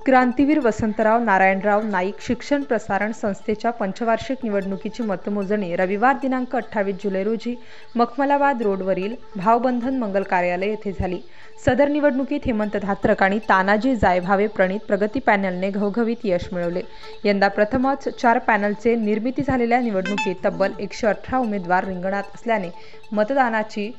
क्रांतीवीर वसंतराव नारायणराव नाईक शिक्षण प्रसारण संस्थेच्या पंचवार्षिक निवडणुकीची मतमोजणी रविवार दिनांक 28 जुलै रोजी मखमलाबाद रोडवरील भावबंधन मंगल कार्यालय येथे झाली। सदर निवडणुकीत हेमंत धात्रक आणि तानाजी जायभावे प्रणित प्रगती पॅनलने घवघवीत यश मिळवले। यंदा प्रथमच 4 पॅनलचे निर्मिती झालेल्या निवडणुकीत तब्बल 118 उमेदवार रिंगणात असल्याने मतदानाची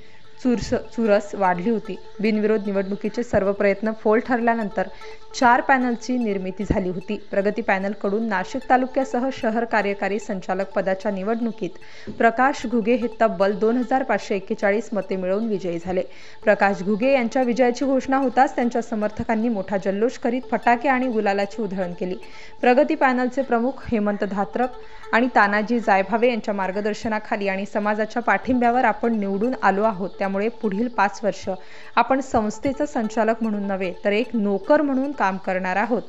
चुरस वाढली होती। बिनविरोध निवडणुकीचे सर्व प्रयत्न फोल ठरल्यानंतर 4 पॅनलची निर्मिती झाली होती। प्रगती पॅनलकडून नाशिक तालुक्यासह शहर कार्यकारी संचालक पदाच्या निवडणुकीत प्रकाश घुगे हे तब्बल 2541 मते मिळवून विजयी झाले। प्रकाश घुगे यांच्या विजयाची घोषणा होताच त्यांच्या समर्थकांनी मोठा जल्लोष करीत फटाके आणि गुलालाची उधळण केली। प्रगती पॅनलचे प्रमुख हेमंत धात्रक आणि तानाजी जायभावे यांच्या मार्गदर्शनाखाली आणि समाजाच्या पाठिंब्यावर आपण निवडून आलो आहोत। त्यामुळे पुढील 5 वर्ष आपण संस्थेचा संचालक म्हणून नव्हे तर एक नोकर म्हणून काम करणार आहोत।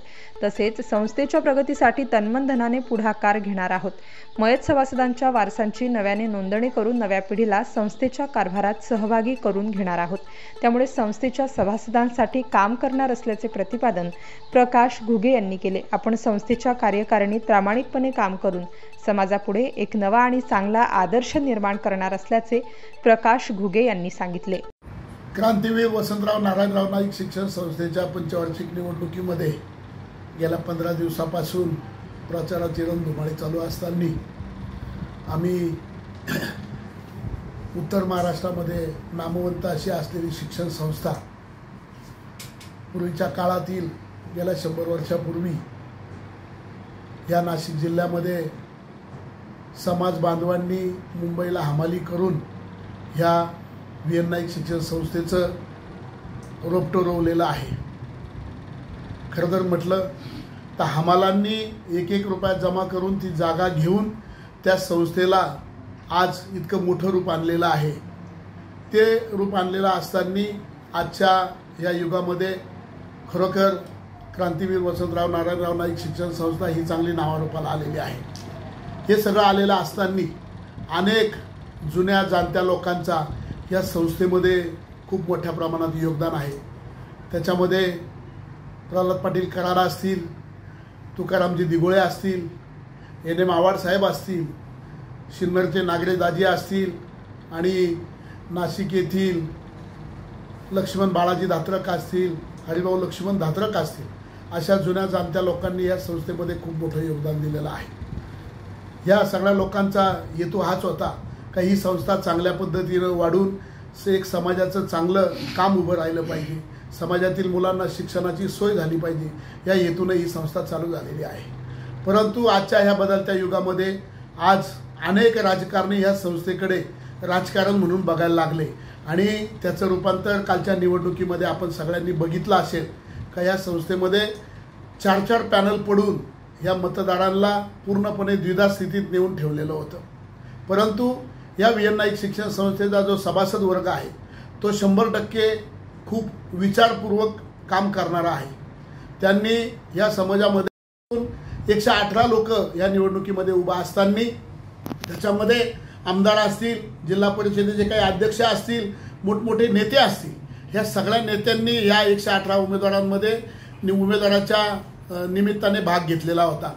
तसेच संस्थेच्या प्रगतीसाठी तन्मनधनाने पुढाकार घेणार आहोत। मयत सभासदांच्या वारसांची नव्याने नोंदणी करून नव्या पिढीला संस्थेच्या कारभारात सहभागी करून घेणार आहोत। त्यामुळे संस्थेच्या सभासदांसाठी काम करणार असल्याचे प्रतिपादन प्रकाश घुगे यांनी केले। आपण संस्थेच्या कार्यकारिणीत प्रामाणिकपणे काम करून समाजापुढे एक नवा आणि चांगला आदर्श निर्माण करणार असल्याचे प्रकाश घुगे यांनी सांगितले। क्रांतीवीर वसंतराव नारायणराव नाईक शिक्षण संस्थेच्या पंचवार्षिक निवडणुकीमध्ये गेल्या 15 दिवसापासून प्रचाराची रणधुमाळी चालू असताना आम्ही उत्तर महाराष्ट्रामध्ये नामवंत अशी असलेली शिक्षण संस्था पूर्वीच्या काळातील गेल्या 100 वर्षापूर्वी या नाशिक जिल्ह्यामध्ये समाज बांधवांनी मुंबईला हमाली करून ह्या VN नाईक शिक्षण संस्थेचं रोपटं रोवलेलं आहे। खरं तर म्हटलं तर हमालांनी 1-1 रुपया जमा करून ती जागा घेऊन त्या संस्थेला आज इतकं मोठं रूप आणलेलं आहे। ते रूप आणलेलं असताना आजच्या या युगामध्ये खरोखर क्रांतीवीर वसंतराव नारायणराव नाईक शिक्षण संस्था ही चांगली नावारूपाला आलेली आहे। हे सगळं आलेलं असताना अनेक जुन्या जाणत्या लोकांचा या संस्थेमध्ये खूप मोठ्या प्रमाणात योगदान आहे। त्याच्यामध्ये प्रल्हाद पाटील करारा असतील, तुकारामजी दिघोळे असतील, NM आव्हाड साहेब असतील, शिन्नरचे नागडे दाजी असतील आणि नाशिक येथील लक्ष्मण बाळाजी धात्रक असतील, हरिभाऊ लक्ष्मण धात्रक असतील, अशा जुन्या जाणत्या लोकांनी या संस्थेमध्ये खूप मोठं योगदान दिलेलं आहे। या सगळ्या लोकांचा हेतू हाच होता का ही संस्था चांगल्या पद्धतीनं वाढून एक समाजाचं चांगलं काम उभं राहिलं पाहिजे, समाजातील मुलांना शिक्षणाची सोय झाली पाहिजे, या हेतूने ही संस्था चालू झालेली आहे। परंतु आजच्या ह्या बदलत्या युगामध्ये आज अनेक राजकारणी ह्या संस्थेकडे राजकारण म्हणून बघायला लागले आणि त्याचं रूपांतर कालच्या निवडणुकीमध्ये आपण सगळ्यांनी बघितलं असेल का या संस्थेमध्ये 4-4 पॅनल पडून या मतदारांना पूर्णपणे द्विधा स्थितीत नेऊन ठेवलेलं होतं। परंतु या VN नाईक शिक्षण संस्थेचा जो सभासद वर्ग आहे तो 100% खूप विचारपूर्वक काम करणारा आहे। त्यांनी या समाजामध्ये 118 लोक या निवडणुकीमध्ये उभा असताना त्याच्यामध्ये आमदार असतील, जिल्हा परिषदेचे काही अध्यक्ष असतील, मोठमोठे नेते असतील, ह्या सगळ्या नेत्यांनी या 118 उमेदवाराच्या निमित्ताने भाग घेतलेला होता।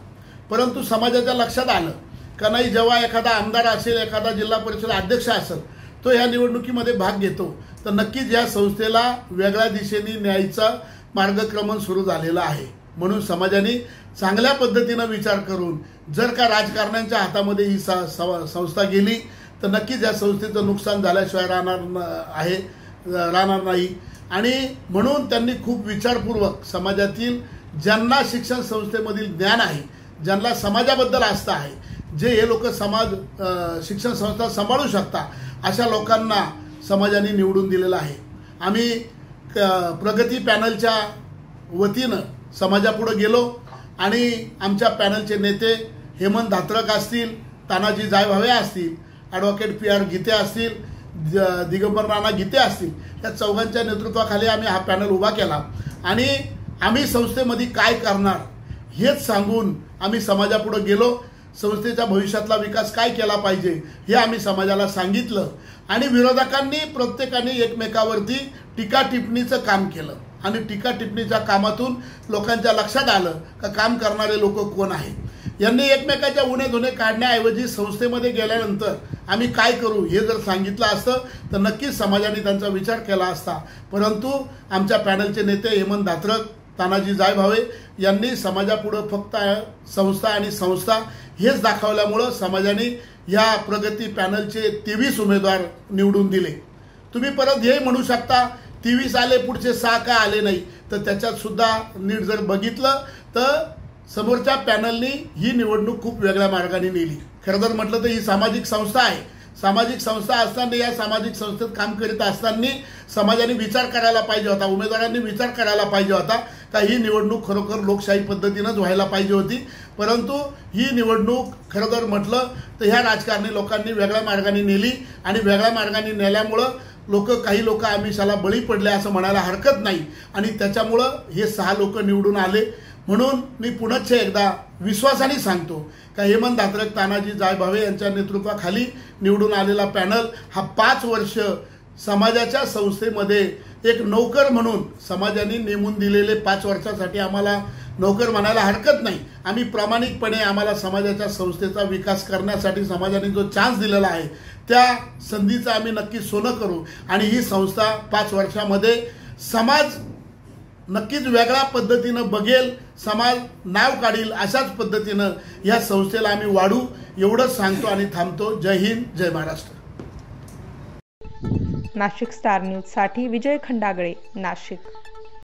परंतु समाजाच्या लक्षात आलं का नाही, जेव्हा एखादा आमदार असेल, एखादा जिल्हा परिषद अध्यक्ष असेल, तो ह्या निवडणुकीमध्ये भाग घेतो तर नक्कीच या संस्थेला वेगळ्या दिशेने न्यायचा मार्गक्रमण सुरू झालेला आहे। म्हणून समाजाने चांगल्या पद्धतीनं विचार करून जर का राजकारण्यांच्या हातामध्ये ही संस्था गेली तर नक्कीच या संस्थेचं नुकसान झाल्याशिवाय राहणार नाही। आणि म्हणून त्यांनी खूप विचारपूर्वक समाजातील ज्यांना शिक्षण संस्थेमधील ज्ञान आहे, ज्यांना समाजाबद्दल आस्था आहे, जे हे लोक समाज शिक्षण संस्था सांभाळू शकता, अशा लोकांना समाजाने निवडून दिलेलं आहे। आम्ही प्रगती पॅनलच्या वतीनं समाजापुढे गेलो आणि आमच्या पॅनलचे नेते हेमंत धात्रक असतील, तानाजी जायभावे असतील, ॲडव्होकेट PR गीते असतील, दिगंबर राणा गीते असतील, या चौघांच्या नेतृत्वाखाली आम्ही हा पॅनल उभा केला आणि आम्ही संस्थेमध्ये काय करणार हेच सांगून आम्ही समाजापुढे गेलो। संस्थेच्या भविष्यातला विकास काय केला पाहिजे हे आम्ही समाजाला सांगितलं आणि विरोधकांनी प्रत्येकाने एकमेकावरती टीका टिप्पणीचं काम केलं आणि टीका टिप्पणीच्या कामातून लोकांच्या लक्षात आलं का काम करणारे लोक कोण आहेत। यांनी एकमेकाच्या उणे धुणे काढण्याऐवजी संस्थेमध्ये गेल्यानंतर आम्ही काय करू हे जर सांगितलं असतं तर नक्कीच समाजाने त्यांचा विचार केला असता, परंतु आमच्या पॅनलचे नेते हेमंत धात्रक, तानाजी जायभावे यांनी समाजापुढं फक्त संस्था आणि संस्था हेच दाखवल्यामुळं समाजाने या प्रगती पॅनलचे 23 उमेदवार निवडून दिले। तुम्ही परत हे म्हणू शकता 23 आले, पुढचे 6 का आले नाही, तर त्याच्यात सुद्धा नीट जर बघितलं तर समोरच्या पॅनलनी ही निवडणूक खूप वेगळ्या मार्गाने नेली। खरं तर म्हटलं तर ही सामाजिक संस्था आहे। सामाजिक संस्था असताना या सामाजिक संस्थेत काम करीत असताना समाजाने विचार करायला पाहिजे होता, उमेदवारांनी विचार करायला पाहिजे होता का ही निवडणूक खरोखर लोकशाही पद्धतीनंच व्हायला पाहिजे होती, परंतु ही निवडणूक खरं तर म्हटलं तर ह्या राजकारणी लोकांनी वेगळ्या मार्गाने नेली आणि वेगळ्या मार्गाने नेल्यामुळं काही लोक आमिषाला बळी पडले असं म्हणायला हरकत नाही आणि त्याच्यामुळं हे 6 लोक निवडून आले। म्हणून मी पुनश्च एकदा विश्वासाने सांगतो का हेमंत धात्रक, तानाजी जायभावे यांच्या नेतृत्वाखाली निवडून आलेला पॅनल हा 5 वर्ष समाजाच्या संस्थेमध्ये एक नोकर म्हणून समाजाने नेमून दिलेले 5 वर्षासाठी आम्हाला नोकर म्हणायला हरकत नाही। आम्ही प्रामाणिकपणे आम्हाला समाजाच्या संस्थेचा विकास करण्यासाठी समाजाने जो चान्स दिलेला आहे त्या संधीचा आम्ही नक्की सोनं करू आणि ही संस्था 5 वर्षामध्ये समाज नक्कीच वेगळ्या पद्धतीनं बघेल, समाज नाव काढील अशाच पद्धतीनं या संस्थेला आम्ही वाढू एवढंच सांगतो आणि थांबतो। जय हिंद, जय महाराष्ट्र। नाशिक स्टार न्यूज साठी विजय खंडागळे, नाशिक।